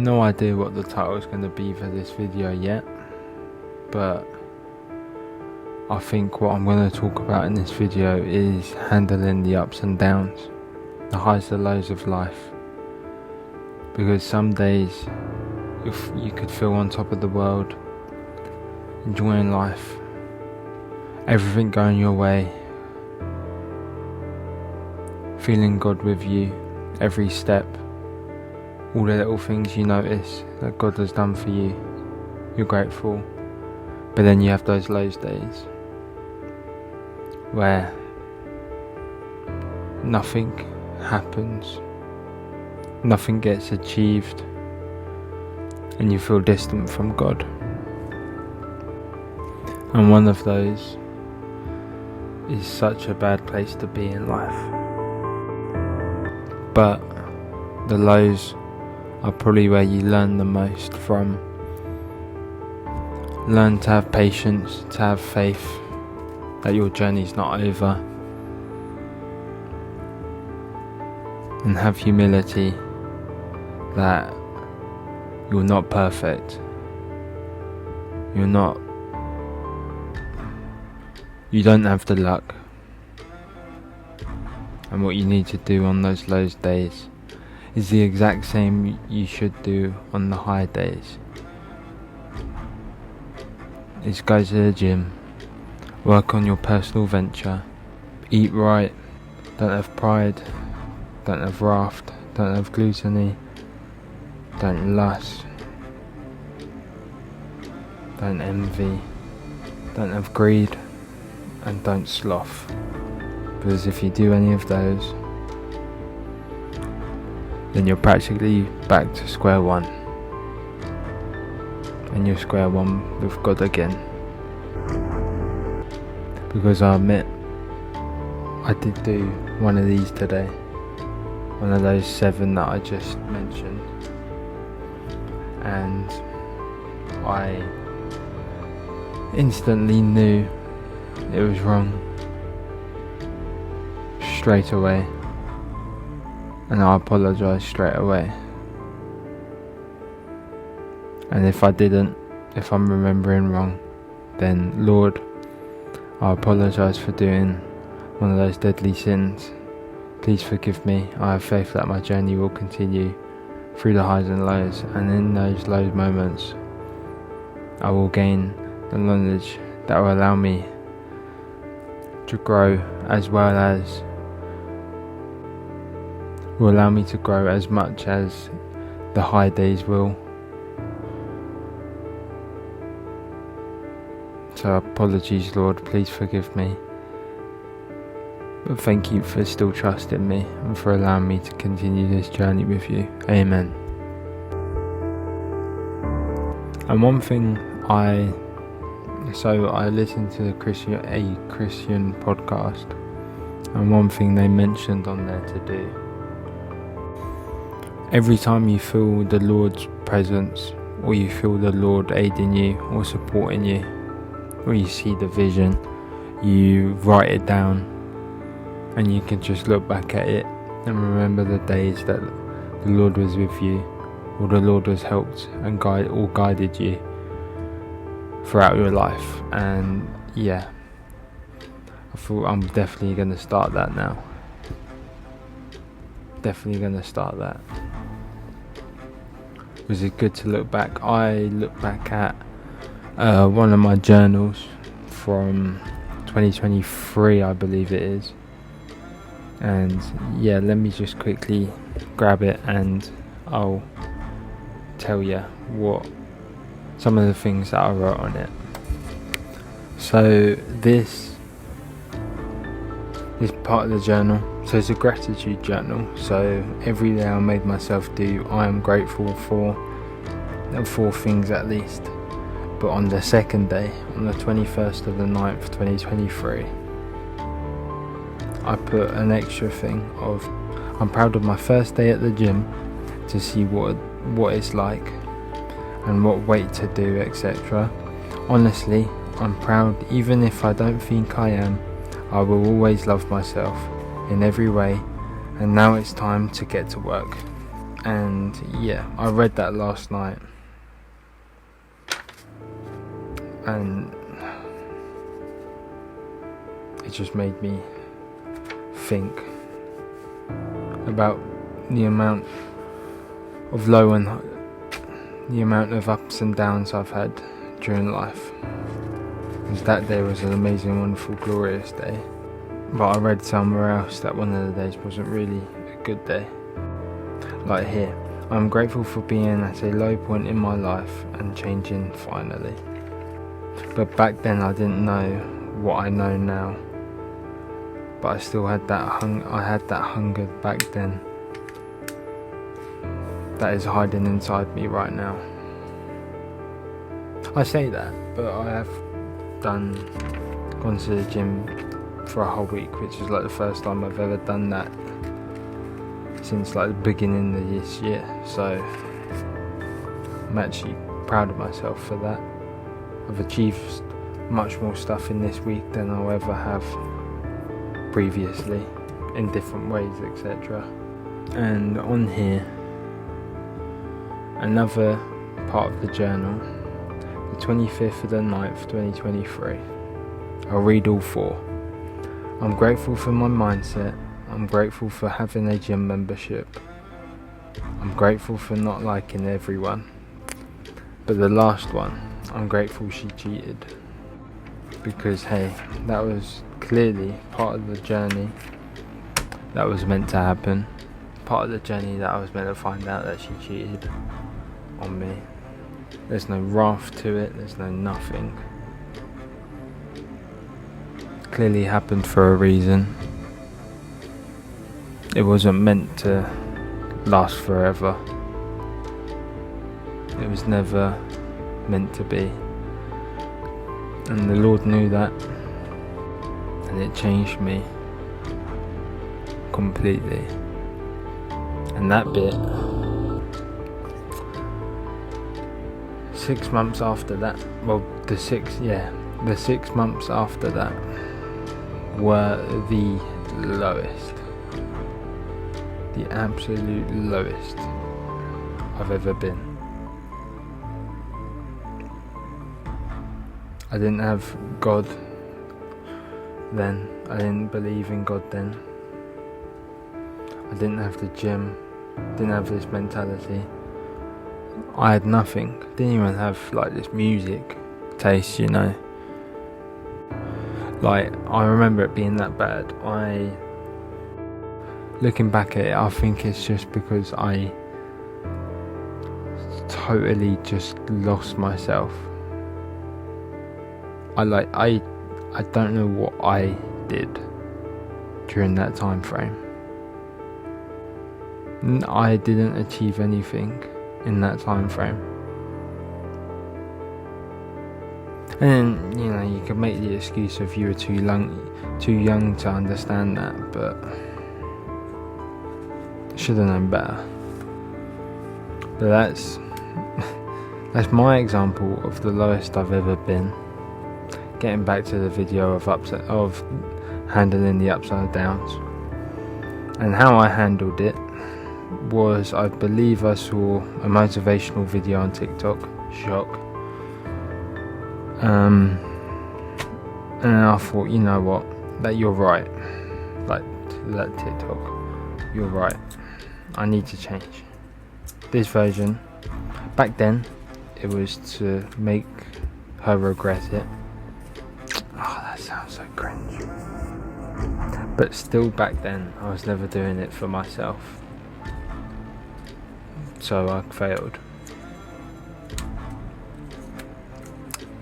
No idea what the title is going to be for this video yet, but I think what I'm going to talk about in this video is handling the ups and downs, the highs and lows of life. Because some days you could feel on top of the world, enjoying life, everything going your way, feeling God with you every step, all the little things you notice that God has done for you, you're grateful. But then you have those lows days where nothing happens, nothing gets achieved, and you feel distant from God. And one of those is such a bad place to be in life. But the lows are probably where you learn the most from. Learn to have patience, to have faith that your journey's not over, and have humility that you're not perfect. You don't have the luck. And what you need to do on those low days is the exact same you should do on the high days. Is go to the gym, work on your personal venture, eat right, don't have pride, don't have wrath, don't have gluttony, don't lust, don't envy, don't have greed, and don't sloth. Because if you do any of those, then you're practically back to square one. And you're square one with God again. Because I admit, I did do one of these today. One of those 7 that I just mentioned. And I instantly knew it was wrong. Straight away. And I apologised straight away. And if I'm remembering wrong, then Lord, I apologise for doing one of those deadly sins. Please forgive me. I have faith that my journey will continue through the highs and lows, and in those low moments I will gain the knowledge that will allow me to grow, as well as will allow me to grow as much as the high days will. So apologies, Lord, please forgive me. But thank you for still trusting me and for allowing me to continue this journey with you. Amen. And one thing I listened to a Christian podcast, and one thing they mentioned on there to do. Every time you feel the Lord's presence, or you feel the Lord aiding you or supporting you, or you see the vision, you write it down, and you can just look back at it and remember the days that the Lord was with you, or the Lord has helped and guided you throughout your life. And yeah, I thought I'm definitely going to start that now. Definitely going to start that. Was it good to look back? I look back at one of my journals from 2023, I believe it is. And yeah, let me just quickly grab it and I'll tell you what some of the things that I wrote on it. So this is part of the journal. So it's a gratitude journal. So every day I made myself do I am grateful for 4 things at least. But on the second day, on the 21st of the 9th, 2023, I put an extra thing of I'm proud of my first day at the gym to see what it's like and what weight to do, etc. Honestly, I'm proud. Even if I don't think I am, I will always love myself in every way, and now it's time to get to work. And yeah, I read that last night, and it just made me think about the amount of the amount of ups and downs I've had during life. Because that day was an amazing, wonderful, glorious day. But I read somewhere else that one of the days wasn't really a good day. Like here, I'm grateful for being at a low point in my life and changing finally. But back then I didn't know what I know now. But I still had that hunger back then that is hiding inside me right now. I say that, but I have gone to the gym for a whole week, which is like the first time I've ever done that since like the beginning of this year. So I'm actually proud of myself for that. I've achieved much more stuff in this week than I'll ever have previously, in different ways, etc. And on here, another part of the journal, the 25th of the 9th, 2023. I'll read all four. I'm grateful for my mindset. I'm grateful for having a gym membership. I'm grateful for not liking everyone. But the last one, I'm grateful she cheated. Because hey, that was clearly part of the journey that was meant to happen. Part of the journey that I was meant to find out that she cheated on me. There's no wrath to it, there's no nothing. Clearly happened for a reason. It wasn't meant to last forever. It was never meant to be. And the Lord knew that. And it changed me completely. And that bit, 6 months after that, the 6 months after that were the lowest, the absolute lowest I've ever been. I didn't have God then. I didn't believe in God then. I didn't have the gym. Didn't have this mentality. I had nothing. Didn't even have like this music taste, you know. Like, I remember it being that bad. Looking back at it, I think it's just because I totally just lost myself. I don't know what I did during that time frame. I didn't achieve anything in that time frame. And you know, you could make the excuse of you were too young to understand that, but should have known better. But that's my example of the lowest I've ever been. Getting back to the video of handling the ups and downs, and how I handled it was, I believe I saw a motivational video on TikTok, shock, and then I thought, you know what, that you're right, like that TikTok, you're right, I need to change this version. Back then it was to make her regret it. Oh, that sounds so cringe. But still, back then I was never doing it for myself, so I failed.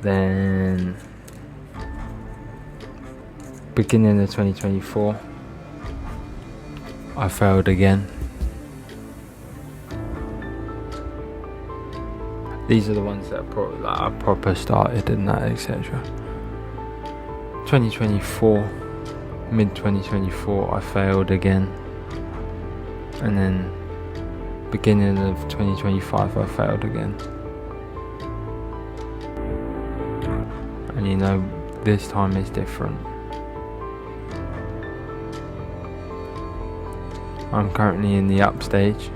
Then beginning of 2024, I failed again. These are the ones that I proper started and that, etc. 2024, mid 2024, I failed again, and then beginning of 2025, I failed again. And you know, this time is different. I'm currently in the up stage,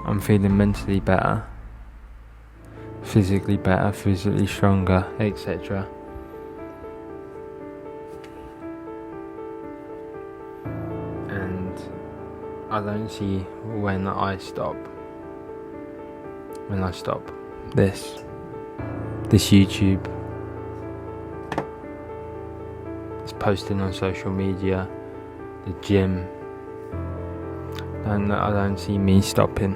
I'm feeling mentally better, physically stronger, etc. And I don't see when I stop this YouTube, this posting on social media, the gym, and I don't see me stopping.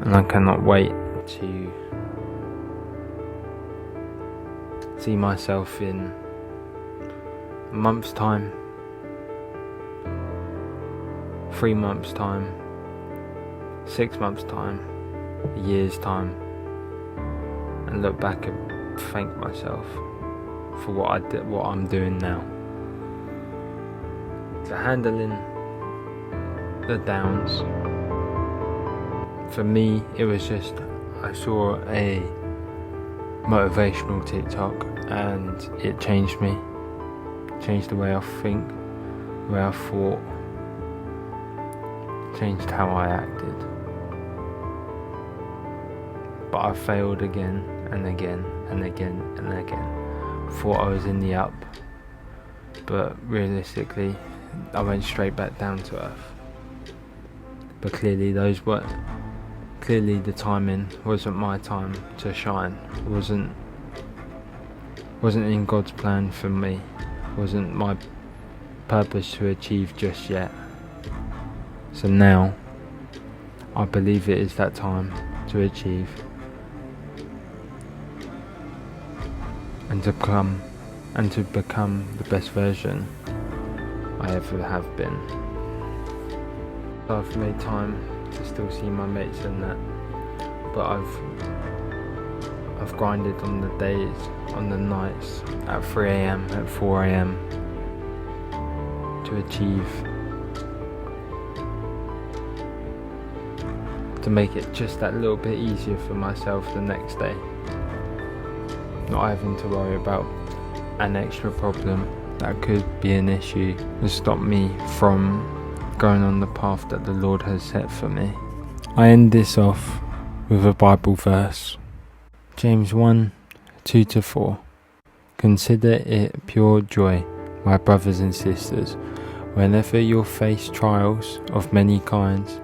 And I cannot wait to see myself in a month's time, 3 months' time, 6 months' time, a year's time, and look back and thank myself for what I did, what I'm doing now. So handling the downs, for me it was just, I saw a motivational TikTok and it changed me, changed the way I think, the way I thought, changed how I acted. But I failed again and again and again and again. Thought I was in the up, but realistically I went straight back down to earth. But clearly the timing wasn't my time to shine. Wasn't in God's plan for me. Wasn't my purpose to achieve just yet. So now I believe it is that time to achieve and to become the best version I ever have been. I've made time to still see my mates and that, but I've grinded on the days, on the nights, at 3 a.m, at 4 a.m, to achieve, to make it just that little bit easier for myself the next day. Not having to worry about an extra problem that could be an issue to stop me from going on the path that the Lord has set for me. I end this off with a Bible verse. James 1:2-4. Consider it pure joy, my brothers and sisters, whenever you face trials of many kinds,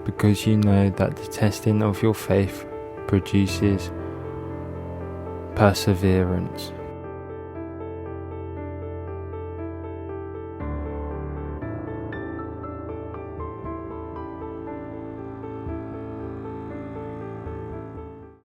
because you know that the testing of your faith produces perseverance.